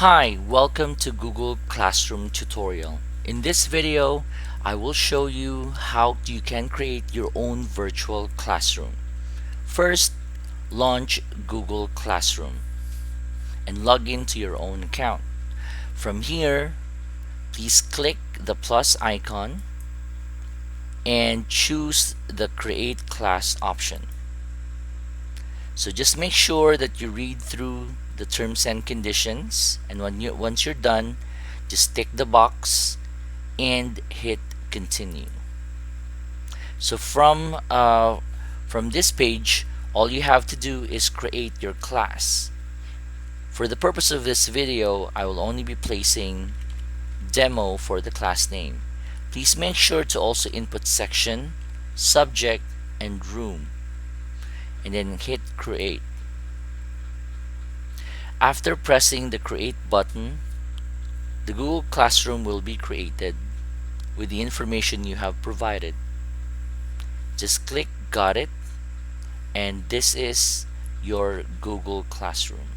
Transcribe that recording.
Hi, welcome to Google Classroom tutorial. In this video, I will show you how you can create your own virtual classroom. First, launch Google Classroom and log into your own account. From here, please click the plus icon and choose the Create Class option. So just make sure that you read through the terms and conditions, and once you're done, just tick the box and hit continue. So from this page, all you have to do is create your class. For the purpose of this video, I will only be placing demo for the class name. Please make sure to also input section, subject, and room, and then hit create. After pressing the create button, the Google Classroom will be created with the information you have provided. Just click got it, and this is your Google Classroom.